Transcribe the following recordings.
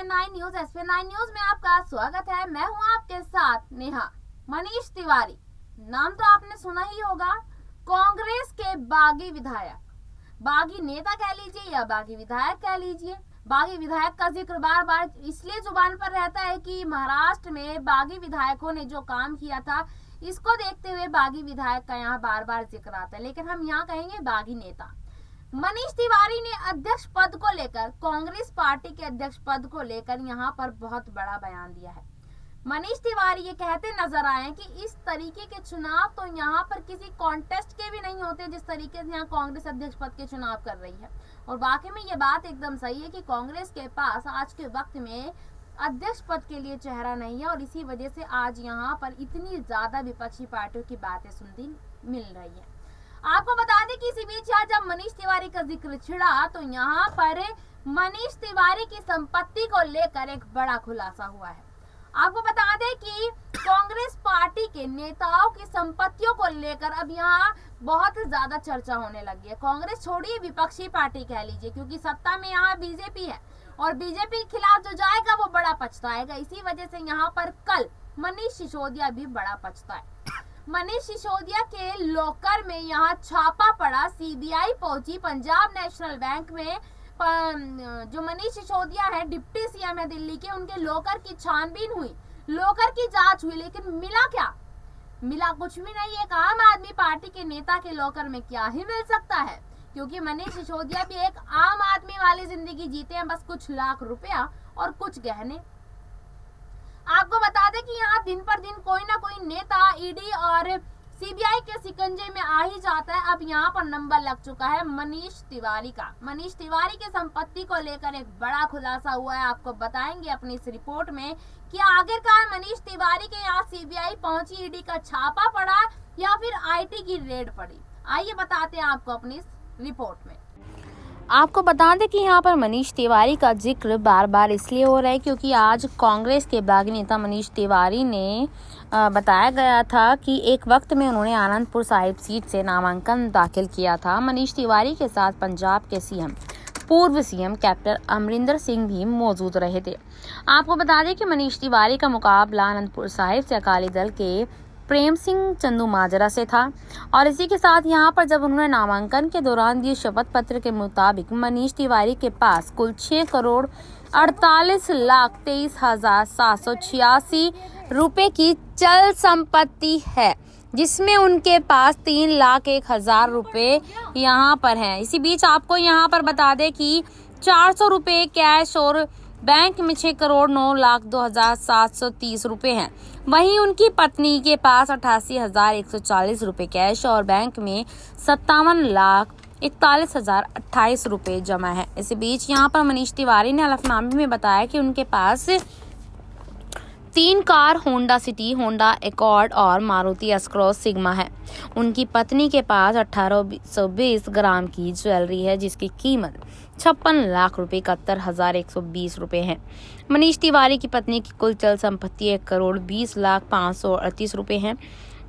एसपी9 news में आपका स्वागत है। मैं हूं आपके साथ नेहा। मनीष तिवारी नाम तो आपने सुना ही होगा। कांग्रेस के बागी विधायक, बागी नेता कह लीजिए या बागी विधायक कह लीजिए। बागी विधायक का जिक्र बार बार इसलिए जुबान पर रहता है कि महाराष्ट्र में बागी विधायकों ने जो काम किया था, इसको देखते हुए बागी विधायक का यहाँ बार बार जिक्र आता है। लेकिन हम यहाँ कहेंगे बागी नेता। मनीष तिवारी ने अध्यक्ष पद को लेकर, कांग्रेस पार्टी के अध्यक्ष पद को लेकर यहाँ पर बहुत बड़ा बयान दिया है। मनीष तिवारी ये कहते नजर आए कि इस तरीके के चुनाव तो यहाँ पर किसी कॉन्टेस्ट के भी नहीं होते जिस तरीके से यहाँ कांग्रेस अध्यक्ष पद के चुनाव कर रही है। और वाकई में ये बात एकदम सही है कि कांग्रेस के पास आज के वक्त में अध्यक्ष पद के लिए चेहरा नहीं है और इसी वजह से आज यहाँ पर इतनी ज्यादा विपक्षी पार्टियों की बातें सुनती मिल रही है। आपको बता दें कि इसी बीच जब मनीष तिवारी का जिक्र छिड़ा तो यहाँ पर मनीष तिवारी की संपत्ति को लेकर एक बड़ा खुलासा हुआ है। आपको बता दें कि कांग्रेस पार्टी के नेताओं की संपत्तियों को लेकर अब यहाँ बहुत ज्यादा चर्चा होने लगी है। कांग्रेस छोड़िए, विपक्षी पार्टी कह लीजिए, क्योंकि सत्ता में यहाँ बीजेपी है और बीजेपी के खिलाफ जो जाएगा वो बड़ा पछताएगा। इसी वजह से यहाँ पर कल मनीष सिसोदिया भी बड़ा पछताए। मनीष सिसोदिया के लॉकर में यहाँ छापा पड़ा। सीबीआई पहुंची पंजाब नेशनल बैंक में। जो मनीष सिसोदिया है, डिप्टी सीएम है दिल्ली के, उनके लॉकर की छानबीन हुई, लॉकर की जांच हुई। लेकिन मिला क्या? मिला कुछ भी नहीं। एक आम आदमी पार्टी के नेता के लॉकर में क्या ही मिल सकता है, क्योंकि मनीष सिसोदिया भी एक आम आदमी वाली जिंदगी जीते हैं, बस कुछ लाख रुपया और कुछ गहने। आपको बता दें कि यहाँ दिन पर दिन कोई ना कोई नेता ईडी और सीबीआई के शिकंजे में आ ही जाता है। अब यहाँ पर नंबर लग चुका है मनीष तिवारी का। मनीष तिवारी के संपत्ति को लेकर एक बड़ा खुलासा हुआ है। आपको बताएंगे अपनी इस रिपोर्ट में कि आखिरकार मनीष तिवारी के यहाँ सीबीआई पहुंची, ईडी का छापा पड़ा या फिर आईटी की रेड पड़ी। आइए बताते हैं आपको अपनी इस रिपोर्ट में। आपको बता दें कि यहाँ पर मनीष तिवारी का जिक्र बार बार इसलिए हो रहा है क्योंकि आज कांग्रेस के बागी नेता मनीष तिवारी ने बताया गया था कि एक वक्त में उन्होंने आनंदपुर साहिब सीट से नामांकन दाखिल किया था। मनीष तिवारी के साथ पंजाब के सीएम, पूर्व सीएम कैप्टन अमरिंदर सिंह भी मौजूद रहे थे। आपको बता दें कि मनीष तिवारी का मुकाबला आनंदपुर साहिब से अकाली दल के प्रेम सिंह चंदूमाजरा से था। और इसी के साथ यहाँ पर जब उन्होंने नामांकन के दौरान दिए शपथ पत्र के मुताबिक मनीष तिवारी के पास कुल 6,48,23,786 रुपए की चल संपत्ति है, जिसमें उनके पास 3,01,000 रुपए यहाँ पर हैं। इसी बीच आपको यहाँ पर बता दें कि 400 रुपए कैश और बैंक में 6,09,02,730 रुपए हैं। वहीं उनकी पत्नी के पास 88,140 रुपए कैश और बैंक में 57,41,028 रुपए जमा है। इसी बीच यहाँ पर मनीष तिवारी ने हलफनामे में बताया कि उनके पास 3 car Honda city, Honda accord और मारुति एस-क्रॉस सिग्मा है। उनकी पत्नी के पास 1820 ग्राम की ज्वेलरी है, जिसकी कीमत 56 लाख रुपए 71,120 रुपए है। मनीष तिवारी की पत्नी की कुल चल संपत्ति 1,20,05,38 रुपए है।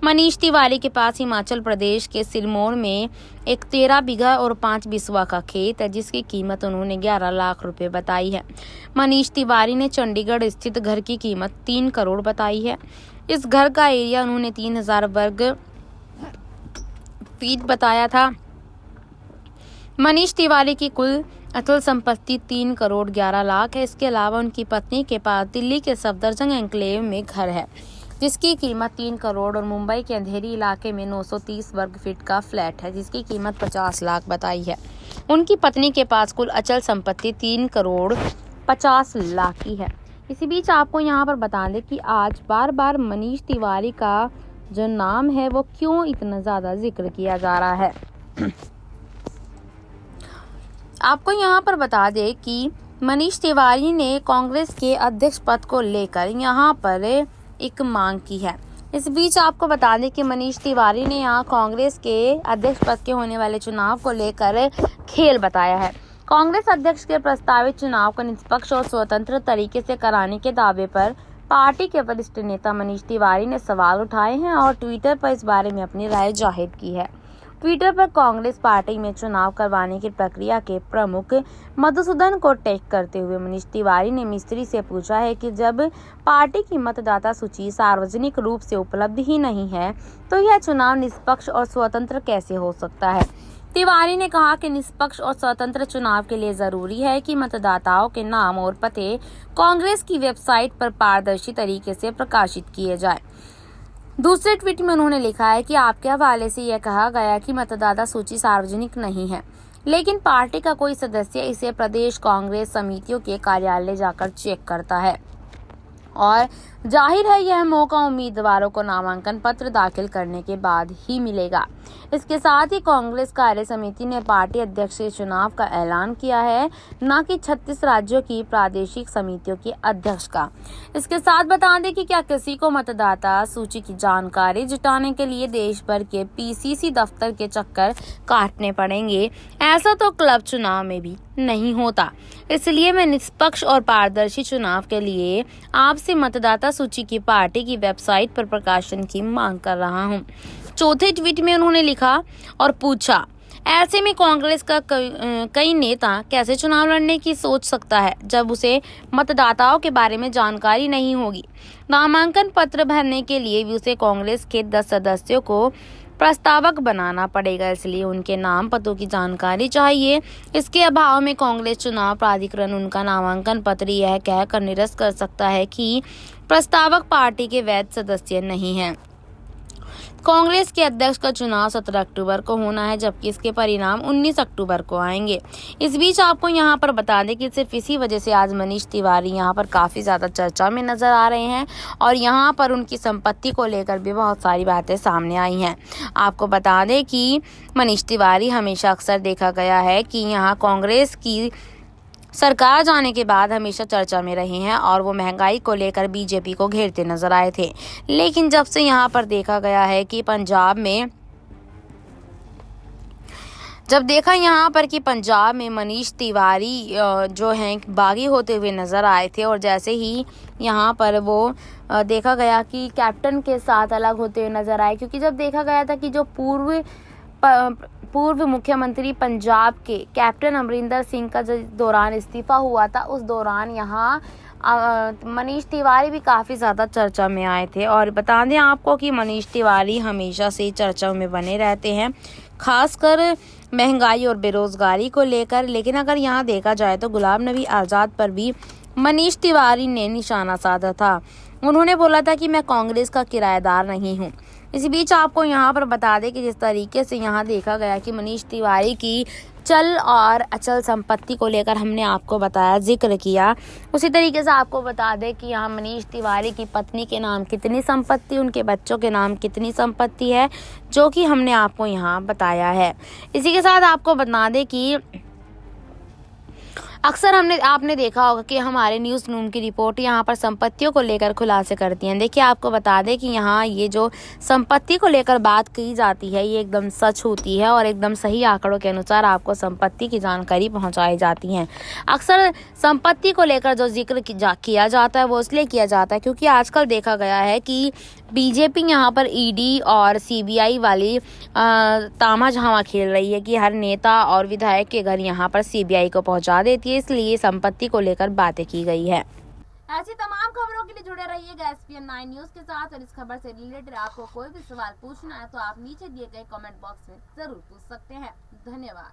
मनीष तिवारी के पास हिमाचल प्रदेश के सिरमौर में एक 13 बीघा और 5 बिस्वा का खेत है, जिसकी कीमत उन्होंने 11 लाख रुपए बताई है। मनीष तिवारी ने चंडीगढ़ स्थित घर की कीमत 3 करोड़ बताई है। इस घर का एरिया उन्होंने 3,000 वर्ग फीट बताया था। मनीष तिवारी की कुल अचल संपत्ति 3 करोड़ 11 लाख है। इसके अलावा उनकी पत्नी के पास दिल्ली के सफदरजंग एन्क्लेव में घर है, जिसकी कीमत 3 करोड़ और मुंबई के अंधेरी इलाके में 930 वर्ग फीट का फ्लैट है, जिसकी कीमत 50 लाख बताई है। उनकी पत्नी के पास कुल अचल संपत्ति 3 करोड़ 50 लाख की है। इसी बीच आपको यहाँ पर बता दें कि आज बार बार मनीष तिवारी का जो नाम है वो क्यों इतना ज़्यादा जिक्र किया जा रहा है। आपको यहाँ पर बता दें कि मनीष तिवारी ने कांग्रेस के अध्यक्ष पद को लेकर यहाँ पर एक मांग की है। इस बीच आपको बता दें कि मनीष तिवारी ने यहाँ कांग्रेस के अध्यक्ष पद के होने वाले चुनाव को लेकर खेल बताया है। कांग्रेस अध्यक्ष के प्रस्तावित चुनाव को निष्पक्ष और स्वतंत्र तरीके से कराने के दावे पर पार्टी के वरिष्ठ नेता मनीष तिवारी ने सवाल उठाए हैं और ट्विटर पर इस बारे में अपनी राय जाहिर की है। ट्विटर पर कांग्रेस पार्टी में चुनाव करवाने की प्रक्रिया के प्रमुख मधुसूदन को टैग करते हुए मनीष तिवारी ने मिस्त्री से पूछा है कि जब पार्टी की मतदाता सूची सार्वजनिक रूप से उपलब्ध ही नहीं है तो यह चुनाव निष्पक्ष और स्वतंत्र कैसे हो सकता है। तिवारी ने कहा कि निष्पक्ष और स्वतंत्र चुनाव के लिए जरूरी है कि मतदाताओं के नाम और पते कांग्रेस की वेबसाइट पर पारदर्शी तरीके से प्रकाशित किए जाए। दूसरे ट्वीट में उन्होंने लिखा है कि आपके हवाले से यह कहा गया कि मतदाता सूची सार्वजनिक नहीं है, लेकिन पार्टी का कोई सदस्य इसे प्रदेश कांग्रेस समितियों के कार्यालय जाकर चेक करता है और जाहिर है यह मौका उम्मीदवारों को नामांकन पत्र दाखिल करने के बाद ही मिलेगा। इसके साथ ही कांग्रेस कार्य समिति ने पार्टी अध्यक्ष के चुनाव का ऐलान किया है, न कि 36 राज्यों की प्रादेशिक समितियों के अध्यक्ष का। इसके साथ बता दें कि क्या किसी को मतदाता सूची की जानकारी जुटाने के लिए देश भर के पीसीसी दफ्तर के चक्कर काटने पड़ेंगे, ऐसा तो क्लब चुनाव में भी नहीं होता। इसलिए मैं निष्पक्ष और पारदर्शी चुनाव के लिए आपसे मतदाता सूची की पार्टी की वेबसाइट पर प्रकाशन की मांग कर रहा हूं। चौथे ट्वीट में उन्होंने लिखा और पूछा, ऐसे में कांग्रेस का कई नेता कैसे चुनाव लड़ने की सोच सकता है जब उसे मतदाताओं के बारे में जानकारी नहीं होगी। नामांकन पत्र भरने के लिए भी उसे कांग्रेस के 10 सदस्यों को प्रस्तावक बनाना पड़ेगा, इसलिए उनके नाम पतों की जानकारी चाहिए। इसके अभाव में कांग्रेस चुनाव प्राधिकरण उनका नामांकन पत्र यह कहकर निरस्त कर सकता है कि प्रस्तावक पार्टी के वैध सदस्य नहीं है। कांग्रेस के अध्यक्ष का चुनाव 17 अक्टूबर को होना है, जबकि इसके परिणाम 19 अक्टूबर को आएंगे। इस बीच आपको यहाँ पर बता दें कि सिर्फ इसी वजह से आज मनीष तिवारी यहाँ पर काफ़ी ज़्यादा चर्चा में नजर आ रहे हैं और यहाँ पर उनकी संपत्ति को लेकर भी बहुत सारी बातें सामने आई हैं। आपको बता दें कि मनीष तिवारी हमेशा अक्सर देखा गया है कि यहाँ कांग्रेस की सरकार जाने के बाद हमेशा चर्चा में रहे हैं और वो महंगाई को लेकर बीजेपी को घेरते नजर आए थे। लेकिन जब से यहाँ पर देखा गया है कि पंजाब में मनीष तिवारी जो हैं बागी होते हुए नजर आए थे और जैसे ही यहाँ पर वो देखा गया कि कैप्टन के साथ अलग होते हुए नजर आए, क्योंकि जब देखा गया था कि जो पूर्व मुख्यमंत्री पंजाब के कैप्टन अमरिंदर सिंह का जो दौरान इस्तीफा हुआ था, उस दौरान यहाँ मनीष तिवारी भी काफ़ी ज़्यादा चर्चा में आए थे। और बता दें आपको कि मनीष तिवारी हमेशा से चर्चाओं में बने रहते हैं, खासकर महंगाई और बेरोजगारी को लेकर। लेकिन अगर यहाँ देखा जाए तो गुलाम नबी आज़ाद पर भी मनीष तिवारी ने निशाना साधा था। उन्होंने बोला था कि मैं कांग्रेस का किराएदार नहीं हूँ। इसी बीच आपको यहाँ पर बता दें कि जिस तरीके से यहाँ देखा गया कि मनीष तिवारी की चल और अचल संपत्ति को लेकर हमने आपको बताया, जिक्र किया, उसी तरीके से आपको बता दें कि यहाँ मनीष तिवारी की पत्नी के नाम कितनी संपत्ति, उनके बच्चों के नाम कितनी संपत्ति है, जो कि हमने आपको यहाँ बताया है। इसी के साथ आपको बता दें कि अक्सर आपने देखा होगा कि हमारे न्यूज़ रूम की रिपोर्ट यहाँ पर संपत्तियों को लेकर खुलासे करती हैं। देखिए आपको बता दें कि यहाँ ये जो संपत्ति को लेकर बात की जाती है ये एकदम सच होती है और एकदम सही आंकड़ों के अनुसार आपको संपत्ति की जानकारी पहुँचाई जाती है। अक्सर संपत्ति को लेकर जो जिक्र किया जाता है वो इसलिए किया जाता है क्योंकि आजकल देखा गया है कि बीजेपी यहाँ पर ईडी और सीबीआई वाली तामा झामा खेल रही है कि हर नेता और विधायक के घर यहाँ पर सीबीआई को पहुँचा देती है, इसलिए संपत्ति को लेकर बातें की गई है। ऐसी तमाम खबरों के लिए जुड़े रहिएगा SPN 9 न्यूज के साथ। और इस खबर से रिलेटेड आपको कोई भी सवाल पूछना है तो आप नीचे दिए गए कमेंट बॉक्स में जरूर पूछ सकते हैं। धन्यवाद।